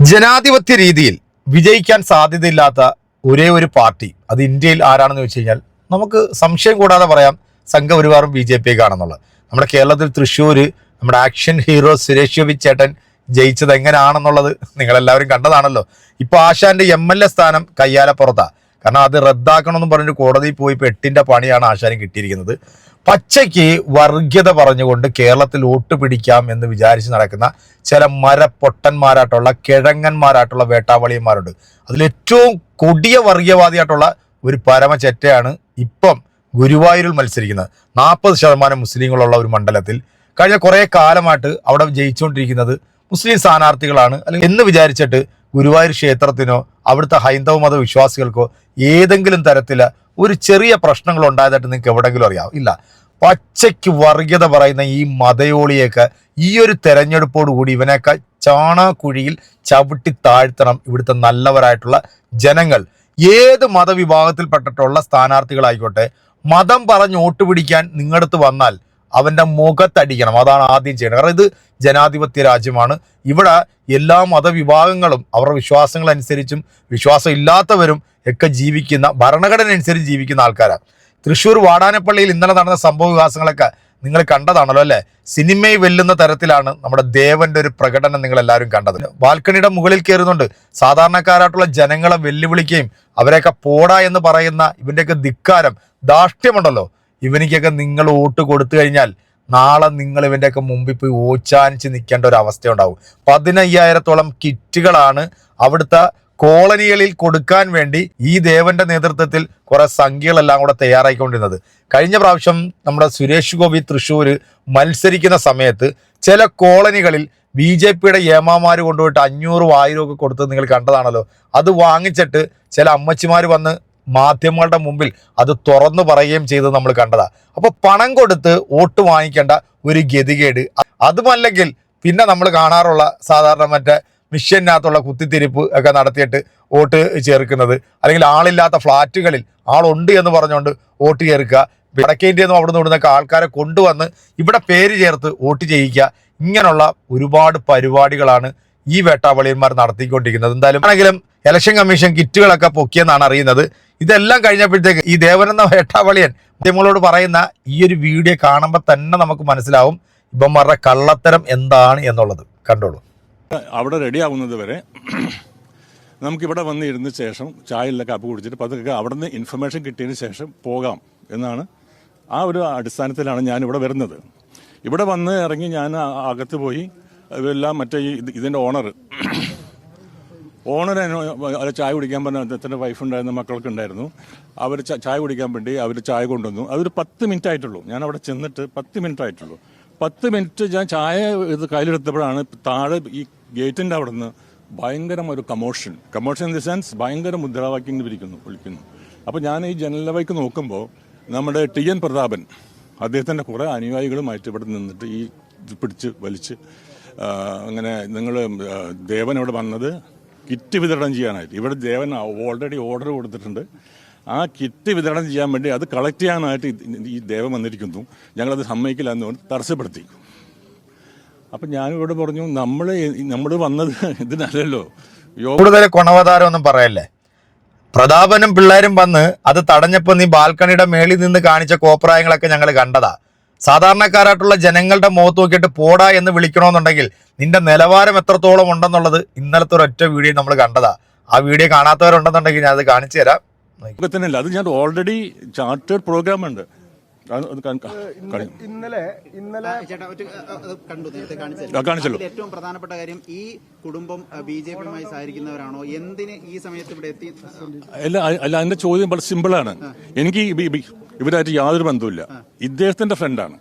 ജനാധിപത്യ രീതിയിൽ വിജയിക്കാൻ സാധ്യതയില്ലാത്ത ഒരേ ഒരു പാർട്ടി അത് ഇന്ത്യയിൽ ആരാണെന്ന് വെച്ച് കഴിഞ്ഞാൽ നമുക്ക് സംശയം കൂടാതെ പറയാം സംഘപരിവാറും BJP കാണുന്നുള്ളത്. നമ്മുടെ കേരളത്തിൽ തൃശ്ശൂര് നമ്മുടെ ആക്ഷൻ ഹീറോ സുരേഷ് ഗോപി ചേട്ടൻ ജയിച്ചത് എങ്ങനെയാണെന്നുള്ളത് നിങ്ങളെല്ലാവരും കണ്ടതാണല്ലോ. ഇപ്പൊ ആശാന്റെ MLA സ്ഥാനം കയ്യാലപ്പുറത്താ. കാരണം അത് റദ്ദാക്കണമെന്ന് പറഞ്ഞിട്ട് കോടതിയിൽ പോയി ഇപ്പൊ 8ന്റെ പണിയാണ് ആശാനും കിട്ടിയിരിക്കുന്നത്. പച്ചയ്ക്ക് വർഗീയത പറഞ്ഞുകൊണ്ട് കേരളത്തിൽ വോട്ട് പിടിക്കാം എന്ന് വിചാരിച്ച് നടക്കുന്ന ചില മരപ്പൊട്ടന്മാരായിട്ടുള്ള കിഴങ്ങന്മാരായിട്ടുള്ള വേട്ടാവളിയന്മാരുണ്ട്. അതിലേറ്റവും കൊടിയ വർഗീയവാദിയായിട്ടുള്ള ഒരു പരമചെറ്റയാണ് ഇപ്പം ഗുരുവായൂരിൽ മത്സരിക്കുന്നത്. 40% മുസ്ലിങ്ങളുള്ള ഒരു മണ്ഡലത്തിൽ കഴിഞ്ഞ കുറെ കാലമായിട്ട് അവിടെ ജയിച്ചുകൊണ്ടിരിക്കുന്നത് മുസ്ലിം സ്ഥാനാർത്ഥികളാണ്. അല്ലെങ്കിൽ എന്ന് വിചാരിച്ചിട്ട് ഗുരുവായൂർ ക്ഷേത്രത്തിനോ അവിടുത്തെ ഹൈന്ദവ മത വിശ്വാസികൾക്കോ ഏതെങ്കിലും തരത്തില് ഒരു ചെറിയ പ്രശ്നങ്ങൾ ഉണ്ടായതായിട്ട് നിങ്ങൾക്ക് എവിടെയെങ്കിലും അറിയാം? ഇല്ല. പച്ചയ്ക്ക് വർഗീയത പറയുന്ന ഈ മതയോളിയൊക്കെ ഈ ഒരു തെരഞ്ഞെടുപ്പോടുകൂടി ഇവനൊക്കെ ചാണാക്കുഴിയിൽ ചവിട്ടി താഴ്ത്തണം. ഇവിടുത്തെ നല്ലവരായിട്ടുള്ള ജനങ്ങൾ ഏത് മതവിഭാഗത്തിൽപ്പെട്ടിട്ടുള്ള സ്ഥാനാർത്ഥികളായിക്കോട്ടെ, മതം പറഞ്ഞ് വോട്ട് പിടിക്കാൻ നിങ്ങളടുത്ത് വന്നാൽ അവന്റെ മുഖത്തടിക്കണം. അതാണ് ആദ്യം ചെയ്യണം. കാരണം ഇത് ജനാധിപത്യ രാജ്യമാണ്. ഇവിടെ എല്ലാ മതവിഭാഗങ്ങളും അവരുടെ വിശ്വാസങ്ങൾ അനുസരിച്ചും വിശ്വാസം ഇല്ലാത്തവരും ഒക്കെ ജീവിക്കുന്ന, ഭരണഘടന അനുസരിച്ച് ജീവിക്കുന്ന ആൾക്കാരാണ്. തൃശ്ശൂർ വാടാനപ്പള്ളിയിൽ ഇന്നലെ നടന്ന സംഭവ വികാസങ്ങളൊക്കെ നിങ്ങൾ കണ്ടതാണല്ലോ അല്ലെ? സിനിമയിൽ വെല്ലുന്ന തരത്തിലാണ് നമ്മുടെ ദേവന്റെ ഒരു പ്രകടനം നിങ്ങൾ എല്ലാവരും കണ്ടത്. ബാൽക്കണിയുടെ മുകളിൽ കയറുന്നുണ്ട്, സാധാരണക്കാരായിട്ടുള്ള ജനങ്ങളെ വെല്ലുവിളിക്കുകയും അവരെയൊക്കെ പോടാ എന്ന് പറയുന്ന ഇവന്റെയൊക്കെ ധിക്കാരം, ധാർഷ്ട്യമുണ്ടല്ലോ. ഇവനിക്കൊക്കെ നിങ്ങൾ വോട്ട് കൊടുത്തു കഴിഞ്ഞാൽ നാളെ നിങ്ങൾ ഇവന്റെയൊക്കെ മുമ്പിൽ പോയി ഓച്ചാനിച്ച് നിൽക്കേണ്ട ഒരു അവസ്ഥ ഉണ്ടാവും. 15,000-ഓളം കിറ്റുകളാണ് അവിടുത്തെ കോളനികളിൽ കൊടുക്കാൻ വേണ്ടി ഈ ദേവന്റെ നേതൃത്വത്തിൽ കുറെ സംഖ്യകളെല്ലാം കൂടെ തയ്യാറായിക്കൊണ്ടിരുന്നത്. കഴിഞ്ഞ പ്രാവശ്യം നമ്മുടെ സുരേഷ് ഗോപി തൃശ്ശൂര് മത്സരിക്കുന്ന സമയത്ത് ചില കോളനികളിൽ BJPയുടെ ഏമാമാര് കൊണ്ടുപോയിട്ട് 500,000 ഒക്കെ കൊടുത്തത് നിങ്ങൾ കണ്ടതാണല്ലോ. അത് വാങ്ങിച്ചിട്ട് ചില അമ്മച്ചിമാര് വന്ന് മാധ്യമങ്ങളുടെ മുമ്പിൽ അത് തുറന്നു പറയുകയും ചെയ്തത് നമ്മൾ കണ്ടതാ. അപ്പൊ പണം കൊടുത്ത് വോട്ട് വാങ്ങിക്കേണ്ട ഒരു ഗതികേട്. അതുമല്ലെങ്കിൽ പിന്നെ നമ്മൾ കാണാറുള്ള സാധാരണ മറ്റേ മിഷ്യനകത്തുള്ള കുത്തിത്തിരിപ്പ് ഒക്കെ നടത്തിയിട്ട് വോട്ട് ചേർക്കുന്നത്, അല്ലെങ്കിൽ ആളില്ലാത്ത ഫ്ലാറ്റുകളിൽ ആളുണ്ട് എന്ന് പറഞ്ഞുകൊണ്ട് വോട്ട് ചേർക്കുക, വടക്കേന്ത്യന്നും അവിടെ നിന്ന് ഇവിടുന്നൊക്കെ ആൾക്കാരെ കൊണ്ടുവന്ന് ഇവിടെ പേര് ചേർത്ത് വോട്ട് ചെയ്യിക്കുക. ഇങ്ങനെയുള്ള ഒരുപാട് പരിപാടികളാണ് ഈ വേട്ടാവളിയന്മാർ നടത്തിക്കൊണ്ടിരിക്കുന്നത്. എന്തായാലും ആണെങ്കിലും ഇലക്ഷൻ കമ്മീഷൻ കിറ്റുകളൊക്കെ പൊക്കിയെന്നാണ് അറിയുന്നത്. ഇതെല്ലാം കഴിഞ്ഞപ്പോഴത്തേക്ക് ഈ ദേവനെന്ന വേട്ടാവളിയൻ മാധ്യമങ്ങളോട് പറയുന്ന ഈ ഒരു വീഡിയോ കാണുമ്പോൾ തന്നെ നമുക്ക് മനസ്സിലാവും ഇവന്മാരുടെ കള്ളത്തരം എന്താണ് എന്നുള്ളത്. കണ്ടോളൂ. അവിടെ റെഡി ആവുന്നത് വരെ നമുക്കിവിടെ വന്ന് ഇരുന്ന ശേഷം ചായയിലെ കാപ്പ് കുടിച്ചിട്ട് പതുക്കെ അവിടെ നിന്ന് ഇൻഫർമേഷൻ കിട്ടിയതിന് ശേഷം പോകാം എന്നാണ്. ആ ഒരു അടിസ്ഥാനത്തിലാണ് ഞാനിവിടെ വരുന്നത്. ഇവിടെ വന്ന് ഇറങ്ങി ഞാൻ അകത്ത് പോയി ഇതെല്ലാം മറ്റേ ഇതിൻ്റെ ഓണർ ചായ കുടിക്കാൻ പറഞ്ഞ അദ്ദേഹത്തിൻ്റെ വൈഫുണ്ടായിരുന്നു, മക്കൾക്കുണ്ടായിരുന്നു. അവർ ചായ കുടിക്കാൻ വേണ്ടി അവർ ചായ കൊണ്ടുവന്നു. അതൊരു 10 മിനിറ്റ് ആയിട്ടുള്ളൂ. ഞാൻ അവിടെ ചെന്നിട്ട് 10 മിനിറ്റ് ആയിട്ടുള്ളൂ. 10 മിനിറ്റ് ഞാൻ ചായ ഇത് കയ്യിലെടുത്തപ്പോഴാണ് താഴെ ഈ ഗേറ്റിൻ്റെ അവിടെ നിന്ന് ഭയങ്കരം ഒരു കമോഷൻ ഇൻ ദി സെൻസ് ഭയങ്കര മുദ്രാവാക്യങ്ങൾ വിളിക്കുന്നു. അപ്പോൾ ഞാൻ ഈ ജനലവയ്ക്ക് നോക്കുമ്പോൾ നമ്മുടെ TN പ്രതാപൻ അദ്ദേഹത്തിൻ്റെ കുറേ അനുയായികളുമായിട്ട് ഇവിടെ നിന്നിട്ട് ഈ പിടിച്ച് വലിച്ച് അങ്ങനെ നിങ്ങൾ ദേവൻ ഇവിടെ വന്നത് കിറ്റ് വിതരണം ചെയ്യാനായിട്ട്. ഇവിടെ ദേവൻ ഓൾറെഡി ഓർഡർ കൊടുത്തിട്ടുണ്ട്. ആ കിറ്റ് വിതരണം ചെയ്യാൻ വേണ്ടി അത് കളക്ട് ചെയ്യാനായിട്ട് ഈ ദേവൻ വന്നിരിക്കുന്നു. ഞങ്ങളത് സമ്മതിക്കില്ല എന്ന് തടസ്സപ്പെടുത്തി. അപ്പം ഞാനിവിടെ പറഞ്ഞു നമ്മൾ വന്നത് ഇതിനല്ലല്ലോ. കൂടുതൽ ഗുണവതാരം ഒന്നും പറയല്ലേ. പ്രതാപനും പിള്ളേരും വന്ന് അത് തടഞ്ഞപ്പോൾ നീ ബാൽക്കണിയുടെ മേളിൽ നിന്ന് കാണിച്ച കോപ്രായങ്ങളൊക്കെ ഞങ്ങൾ കണ്ടതാ. സാധാരണക്കാരായിട്ടുള്ള ജനങ്ങളുടെ മുഖത്ത് നോക്കിയിട്ട് പോടാ എന്ന് വിളിക്കണമെന്നുണ്ടെങ്കിൽ നിന്റെ നിലവാരം എത്രത്തോളം ഉണ്ടെന്നുള്ളത് ഇന്നലത്തെ ഒരൊറ്റ വീഡിയോ നമ്മൾ കണ്ടതാ. ആ വീഡിയോ കാണാത്തവരുണ്ടെന്നുണ്ടെങ്കിൽ ഞാൻ അത് കാണിച്ചു തരാം. അത് ഞാൻ ഓൾറെഡി ചാർട്ടേഡ് പ്രോഗ്രാം ഉണ്ട്. കാണിച്ചല്ലോ. ഏറ്റവും പ്രധാനപ്പെട്ട കാര്യം, ഈ കുടുംബം BJPയുമായി സഹകരിക്കുന്നവരാണോ? എന്തിന് ഈ സമയത്ത് ഇവിടെ എത്തി? അല്ല, അതിന്റെ ചോദ്യം വളരെ സിമ്പിളാണ്. എനിക്ക് ഇവരായിട്ട് യാതൊരു ബന്ധവുമില്ല. ഇദ്ദേഹത്തിന്റെ ഫ്രണ്ടാണ്.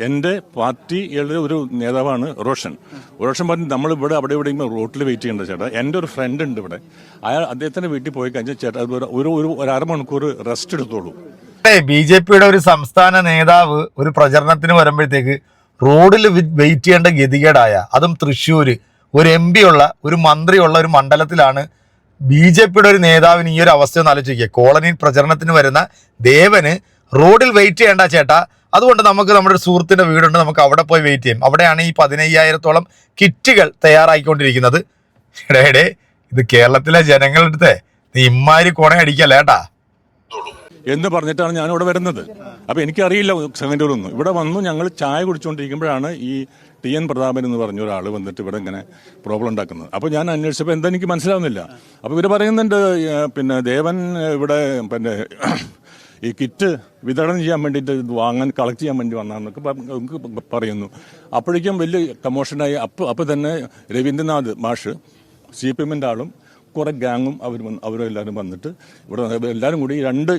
എന്റെ പാർട്ടിയുടെ ഒരു നേതാവാണ് റോഷൻ പറഞ്ഞു നമ്മൾ ഇവിടെ അവിടെ ഇവിടെ റോട്ടിൽ വെയിറ്റ് ചെയ്യേണ്ട ചേട്ടാ. എൻ്റെ ഒരു ഫ്രണ്ട് ഉണ്ട് ഇവിടെ. അദ്ദേഹത്തിന്റെ വീട്ടിൽ പോയി കഴിഞ്ഞാൽ ചേട്ടാ ഒരു അരമണിക്കൂർ റെസ്റ്റ് എടുത്തോളൂ. BJPയുടെ ഒരു സംസ്ഥാന നേതാവ് ഒരു പ്രചരണത്തിന് വരുമ്പോഴത്തേക്ക് റോഡിൽ വെയിറ്റ് ചെയ്യേണ്ട ഗതികേടായ, അതും തൃശ്ശൂര് ഒരു MP ഉള്ള ഒരു മന്ത്രിയുള്ള ഒരു മണ്ഡലത്തിലാണ് BJPയുടെ ഒരു നേതാവിന് ഈ ഒരു അവസ്ഥ ഒന്ന് ആലോചിക്കുക. കോളനിയിൽ പ്രചരണത്തിന് വരുന്ന ദേവന് റോഡിൽ വെയിറ്റ് ചെയ്യേണ്ട ചേട്ടാ, അതുകൊണ്ട് നമുക്ക് നമ്മുടെ ഒരു സുഹൃത്തിന്റെ വീടുണ്ട്, നമുക്ക് അവിടെ പോയി വെയിറ്റ് ചെയ്യും. അവിടെയാണ് ഈ 15,000-ഓളം കിറ്റുകൾ തയ്യാറായിക്കൊണ്ടിരിക്കുന്നത്. എടേ ഇത് കേരളത്തിലെ ജനങ്ങളുടെ അടുത്ത് നീ ഇമ്മാരി കൊണ അടിക്കല്ല ഏട്ടാ എന്ന് പറഞ്ഞിട്ടാണ് ഞാൻ ഇവിടെ വരുന്നത്. അപ്പോൾ എനിക്കറിയില്ല സെക്കൻഡുകളൊന്നും. ഇവിടെ വന്നു ഞങ്ങൾ ചായ കുടിച്ചുകൊണ്ടിരിക്കുമ്പോഴാണ് ഈ TN പ്രതാപൻ എന്ന് പറഞ്ഞ ഒരാൾ വന്നിട്ട് ഇവിടെ ഇങ്ങനെ പ്രോബ്ലം ഉണ്ടാക്കുന്നത്. അപ്പോൾ ഞാൻ അന്വേഷിച്ചപ്പോൾ എന്താ എനിക്ക് മനസ്സിലാവുന്നില്ല. അപ്പോൾ ഇവർ പറയുന്നുണ്ട് പിന്നെ ദേവൻ ഇവിടെ പിന്നെ ഈ കിറ്റ് വിതരണം ചെയ്യാൻ വേണ്ടിയിട്ട് വാങ്ങാൻ കളക്ട് ചെയ്യാൻ വേണ്ടി വന്നാന്നൊക്കെ പറയുന്നു. അപ്പോഴേക്കും വലിയ കമോഷനായി. അപ്പോൾ തന്നെ രവീന്ദ്രനാഥ് മാഷ് CPM-ൻ്റെ ആളും കുറേ ഗാങ്ങും അവരെല്ലാവരും വന്നിട്ട് ഇവിടെ എല്ലാവരും കൂടി രണ്ട്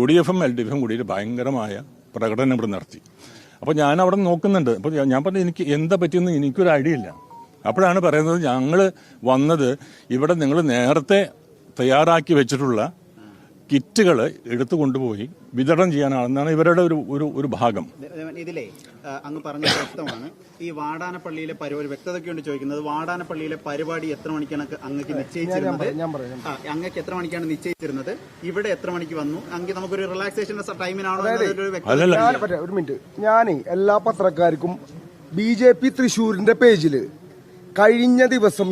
UDF-ഉം LDF-ഉം കൂടി ഭയങ്കരമായ പ്രകടനം ഇവിടെ നടത്തി. അപ്പോൾ ഞാൻ അവിടെ നോക്കുന്നുണ്ട്. അപ്പോൾ ഞാൻ പറഞ്ഞു എനിക്ക് എന്താ പറ്റിയെന്ന് എനിക്കൊരു ഐഡിയ ഇല്ല. അപ്പോഴാണ് പറയുന്നത് ഞങ്ങൾ വന്നത് ഇവിടെ നിങ്ങൾ നേരത്തെ തയ്യാറാക്കി വെച്ചിട്ടുള്ള കിറ്റുകൾ എടുത്തു കൊണ്ടുപോയി വിതരണം ചെയ്യാനാണെന്നാണ് ഇവരുടെ ഒരു ഭാഗം. ഇതിലേ അങ്ങ് പറഞ്ഞ വ്യക്തമാണ്. ഈ വാടാനപ്പള്ളിയിലെ പരിപാടി വ്യക്തതയ്ക്ക് വേണ്ടി ചോദിക്കുന്നത്, വാടാനപ്പള്ളിയിലെ പരിപാടി എത്ര മണിക്കാണ് അങ്ങക്ക് നിശ്ചയിച്ചിരുന്നത്? അങ്ങക്ക് എത്ര മണിക്കാണ് നിശ്ചയിച്ചിരുന്നത്? ഇവിടെ എത്ര മണിക്ക് വന്നു? അങ്ങ് നമുക്കൊരു റിലാക്സേഷൻ ടൈമിനാണോ? ഒരു മിനിറ്റ്, ഞാൻ എല്ലാ പത്രക്കാർക്കും BJP തൃശ്ശൂരിന്റെ പേജില് കഴിഞ്ഞ ദിവസം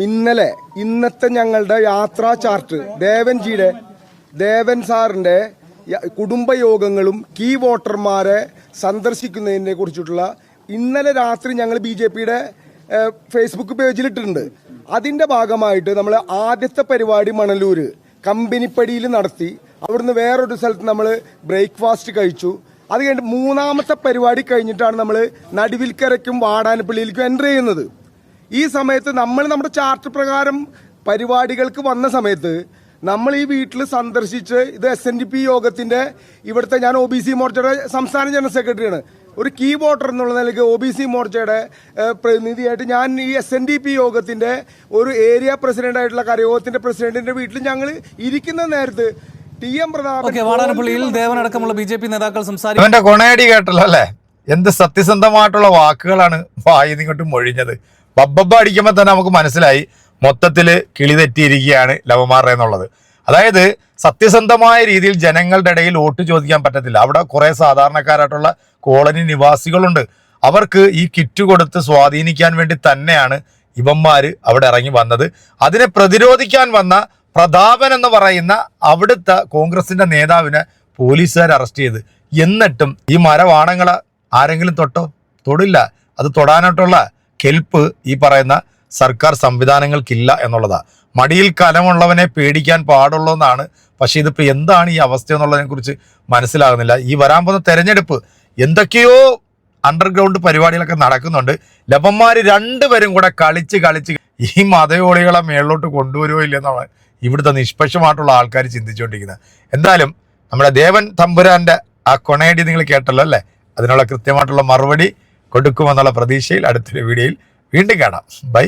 ഇന്നത്തെ ഞങ്ങളുടെ യാത്രാ ചാർട്ട് ദേവൻ സാറിന്റെ കുടുംബയോഗങ്ങളും കീ വോട്ടർമാരെ സന്ദർശിക്കുന്നതിനെ കുറിച്ചിട്ടുള്ള ഇന്നലെ രാത്രി ഞങ്ങൾ BJP-യുടെ ഫേസ്ബുക്ക് പേജിലിട്ടിട്ടുണ്ട്. അതിന്റെ ഭാഗമായിട്ട് നമ്മൾ ആദ്യത്തെ പരിപാടി മണലൂര് കമ്പനിപ്പടിയിൽ നടത്തി. അവിടുന്ന് വേറൊരു സ്ഥലത്ത് നമ്മൾ ബ്രേക്ക്ഫാസ്റ്റ് കഴിച്ചു. അത് കഴിഞ്ഞിട്ട് മൂന്നാമത്തെ പരിപാടി കഴിഞ്ഞിട്ടാണ് നമ്മൾ നടുവിൽക്കരയ്ക്കും വാടാനപ്പള്ളിയിലേക്കും എൻ്റർ ചെയ്യുന്നത്. ഈ സമയത്ത് നമ്മൾ നമ്മുടെ ചാർട്ട് പ്രകാരം പരിപാടികൾക്ക് വന്ന സമയത്ത് നമ്മൾ ഈ വീട്ടിൽ സന്ദർശിച്ച് ഇത് SNDP യോഗത്തിന്റെ ഇവിടുത്തെ ഞാൻ OBC മോർച്ചയുടെ സംസ്ഥാന ജനറൽ സെക്രട്ടറിയാണ്. ഒരു കീ വോട്ടർ എന്നുള്ള നിലയ്ക്ക് OBC മോർച്ചയുടെ പ്രതിനിധിയായിട്ട് ഞാൻ ഈ SNDP യോഗത്തിന്റെ ഒരു ഏരിയ പ്രസിഡന്റ് ആയിട്ടുള്ള കരയോഗത്തിന്റെ പ്രസിഡന്റിന്റെ വീട്ടിൽ ഞങ്ങൾ ഇരിക്കുന്ന നേരത്ത് TM പ്രതാപൻ വാടാനപ്പള്ളിയിൽ ദേവനടക്കമുള്ള BJP നേതാക്കൾ സംസാരിക്കും. അവന്റെ കൊണയടി കേട്ടല്ലോ അല്ലേ? എന്ത് സത്യസന്ധമായിട്ടുള്ള വാക്കുകളാണ് വായിന്നിങ്ങോട്ട് മൊഴിഞ്ഞത്. ബബ്ബ അടിക്കുമ്പോൾ തന്നെ നമുക്ക് മനസ്സിലായി മൊത്തത്തില് കിളി തെറ്റിയിരിക്കുകയാണ് ലവമാർ എന്നുള്ളത്. അതായത് സത്യസന്ധമായ രീതിയിൽ ജനങ്ങളുടെ ഇടയിൽ വോട്ട് ചോദിക്കാൻ പറ്റത്തില്ല. അവിടെ കുറെ സാധാരണക്കാരായിട്ടുള്ള കോളനി നിവാസികളുണ്ട്. അവർക്ക് ഈ കിറ്റ് കൊടുത്ത് സ്വാധീനിക്കാൻ വേണ്ടി തന്നെയാണ് ഇവന്മാര് അവിടെ ഇറങ്ങി വന്നത്. അതിനെ പ്രതിരോധിക്കാൻ വന്ന പ്രതാപൻ എന്ന് പറയുന്ന അവിടുത്തെ കോൺഗ്രസിന്റെ നേതാവിനെ പോലീസുകാർ അറസ്റ്റ് ചെയ്ത്. എന്നിട്ടും ഈ മരവാണങ്ങളെ ആരെങ്കിലും തൊടില്ല. അത് തൊടാനായിട്ടുള്ള കെൽപ്പ് ഈ പറയുന്ന സർക്കാർ സംവിധാനങ്ങൾക്കില്ല എന്നുള്ളതാണ്. മടിയിൽ കലമുള്ളവനെ പേടിക്കാൻ പാടുള്ളൂ എന്നാണ്. പക്ഷെ ഇതിപ്പോൾ എന്താണ് ഈ അവസ്ഥ എന്നുള്ളതിനെ കുറിച്ച് മനസ്സിലാകുന്നില്ല. ഈ വരാൻ പോകുന്ന തെരഞ്ഞെടുപ്പ് എന്തൊക്കെയോ അണ്ടർഗ്രൗണ്ട് പരിപാടികളൊക്കെ നടക്കുന്നുണ്ട്. ലവന്മാർ രണ്ടുപേരും കൂടെ കളിച്ച് ഈ മതയോളികളെ മേളിലോട്ട് കൊണ്ടുവരുമോ ഇല്ലെന്നാണ് ഇവിടുത്തെ നിഷ്പക്ഷമായിട്ടുള്ള ആൾക്കാർ ചിന്തിച്ചുകൊണ്ടിരിക്കുന്നത്. എന്തായാലും നമ്മുടെ ദേവൻ തമ്പുരാന്റെ ആ കൊണയടി നിങ്ങൾ കേട്ടല്ലോ അല്ലേ? അതിനുള്ള കൃത്യമായിട്ടുള്ള മറുപടി കൊടുക്കുമെന്നുള്ള പ്രതീക്ഷയിൽ അടുത്തൊരു വീഡിയോയിൽ വീണ്ടും കാണാം. ബൈ.